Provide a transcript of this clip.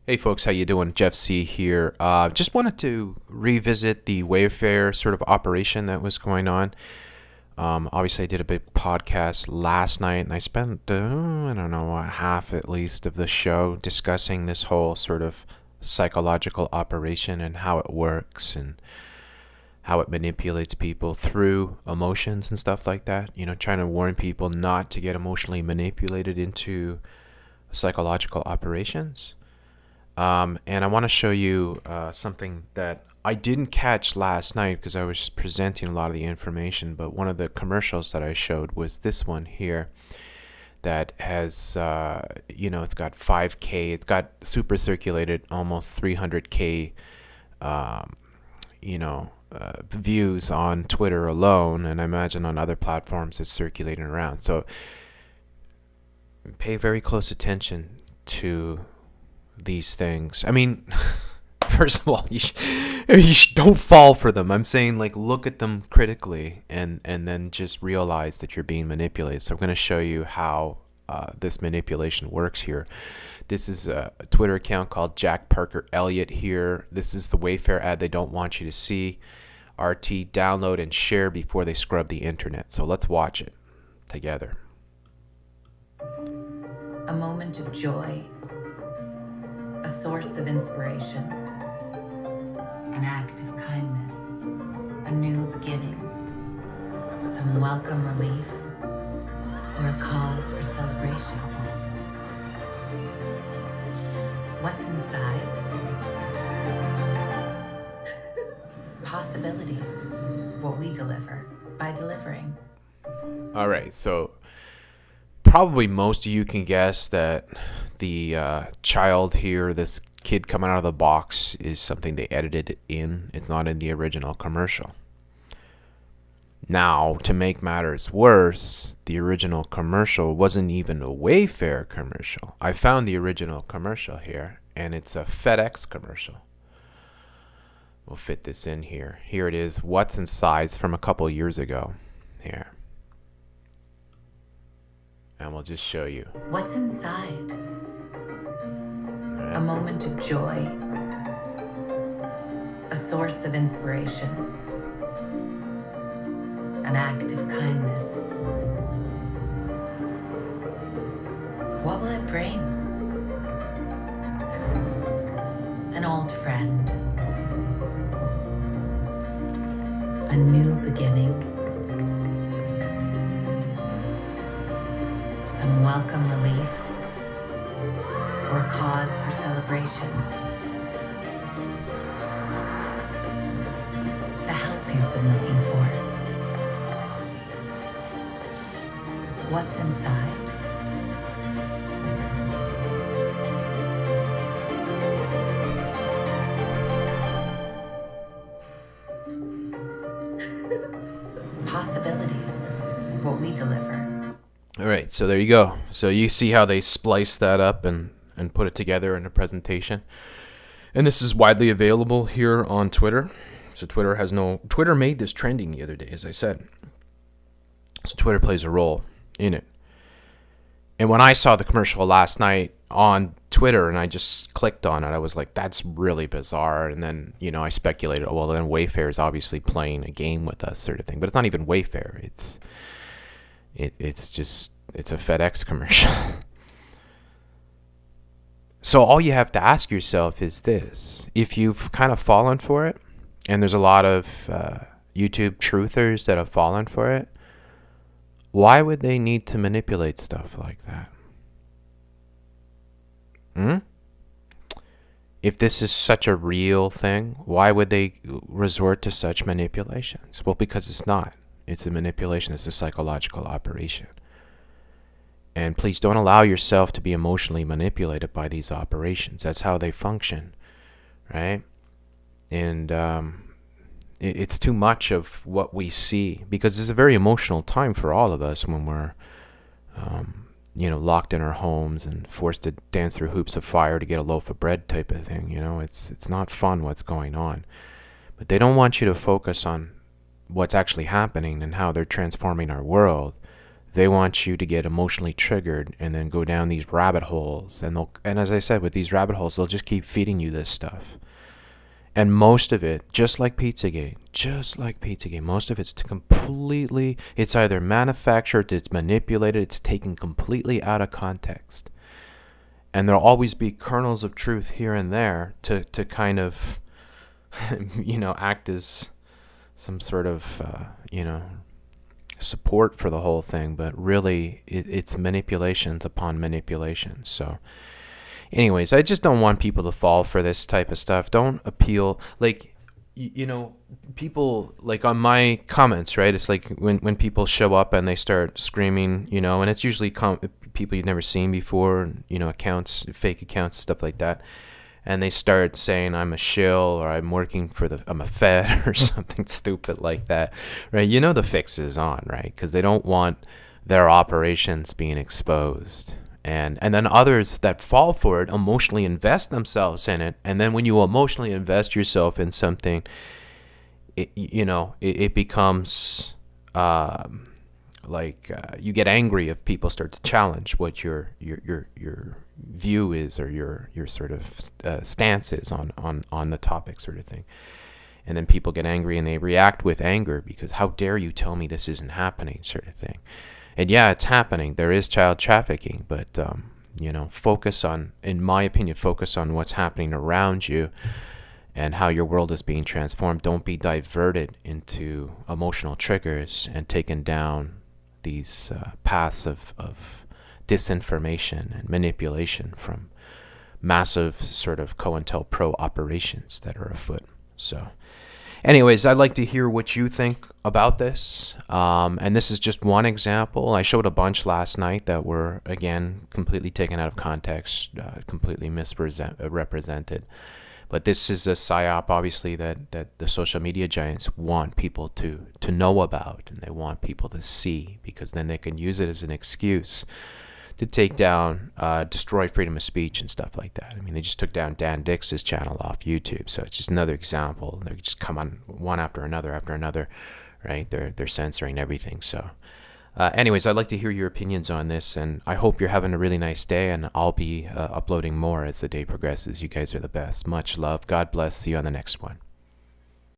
Hey folks, how you doing? Jeff C here. Just wanted to revisit the Wayfair sort of operation that was going on. Obviously, I did a big podcast last night, and I spent I don't know, half at least of the show discussing this whole sort of psychological operation and how it works and how it manipulates people through emotions and stuff like that. You know, trying to warn people not to get emotionally manipulated into psychological operations. And I want to show you something that I didn't catch last night because I was presenting a lot of the information, but one of the commercials that I showed was this one here that has, it's got 5K, it's got super circulated, almost 300K, views on Twitter alone, and I imagine on other platforms it's circulating around. So pay very close attention to these things. I mean, first of all, don't fall for them. I'm saying, like, look at them critically and then just realize that you're being manipulated. So I'm going to show you how this manipulation works here. This is a Twitter account called Jack Parker Elliott here. This is the Wayfair ad they don't want you to see. RT, download and share before they scrub the internet. So let's watch it together. A moment of joy, a source of inspiration, an act of kindness, a new beginning, some welcome relief, or a cause for celebration. What's inside? Possibilities, what we deliver by delivering. All right, so probably most of you can guess that the child here, this kid coming out of the box, is something they edited in. It's not in the original commercial. Now, to make matters worse, the original commercial wasn't even a Wayfair commercial. I found the original commercial here, and it's a FedEx commercial. We'll fit this in here. Here it is, What's Inside, from a couple years ago. Here. And we'll just show you. What's inside? A moment of joy, a source of inspiration, an act of kindness. What will it bring? An old friend, a new beginning, some welcome relief, or a cause for celebration. The help you've been looking for. What's inside? Possibilities, what we deliver. All right, so there you go. So you see how they splice that up and put it together in a presentation. And this is widely available here on Twitter. So Twitter made this trending the other day, as I said. So Twitter plays a role in it. And when I saw the commercial last night on Twitter and I just clicked on it, I was like, that's really bizarre. And then, I speculated, oh, well, then Wayfair is obviously playing a game with us, sort of thing. But it's not even Wayfair. It's a FedEx commercial. So all you have to ask yourself is this. If you've kind of fallen for it, and there's a lot of YouTube truthers that have fallen for it, why would they need to manipulate stuff like that? If this is such a real thing, why would they resort to such manipulations? Well, because it's not. It's a manipulation. It's a psychological operation. And please don't allow yourself to be emotionally manipulated by these operations. That's how they function, right? And it's too much of what we see, because it's a very emotional time for all of us when we're, locked in our homes and forced to dance through hoops of fire to get a loaf of bread type of thing. It's not fun what's going on. But they don't want you to focus on what's actually happening and how they're transforming our world. They want you to get emotionally triggered and then go down these rabbit holes. And as I said, with these rabbit holes, they'll just keep feeding you this stuff. And most of it, just like Pizzagate, most of it's either manufactured, it's manipulated, it's taken completely out of context. And there'll always be kernels of truth here and there to kind of, act as some sort of, support for the whole thing. But really, it's manipulations upon manipulations. So anyways, I just don't want people to fall for this type of stuff. Don't appeal. Like, people, like on my comments, right? It's like when people show up and they start screaming, and it's usually people you've never seen before, accounts, fake accounts, stuff like that. And they start saying I'm a shill, or I'm a Fed or something stupid like that, right? The fix is on, right? Because they don't want their operations being exposed. And then others that fall for it emotionally invest themselves in it. And then when you emotionally invest yourself in something, it becomes you get angry if people start to challenge what your view is, or your sort of stance is on the topic, sort of thing. And then people get angry and they react with anger because how dare you tell me this isn't happening, sort of thing. And yeah, it's happening. There is child trafficking, but in my opinion, focus on what's happening around you and how your world is being transformed. Don't be diverted into emotional triggers and taken down these paths of disinformation and manipulation from massive sort of COINTELPRO operations that are afoot. So anyways, I'd like to hear what you think about this. And this is just one example. I showed a bunch last night that were, again, completely taken out of context, completely misrepresented. But this is a psyop, obviously, that the social media giants want people to know about, and they want people to see, because then they can use it as an excuse to take down, destroy freedom of speech and stuff like that. I mean, they just took down Dan Dix's channel off YouTube, so it's just another example. They just come on one after another, right? They're censoring everything. So anyways, I'd like to hear your opinions on this, and I hope you're having a really nice day, and I'll be uploading more as the day progresses. You guys are the best. Much love. God bless. See you on the next one.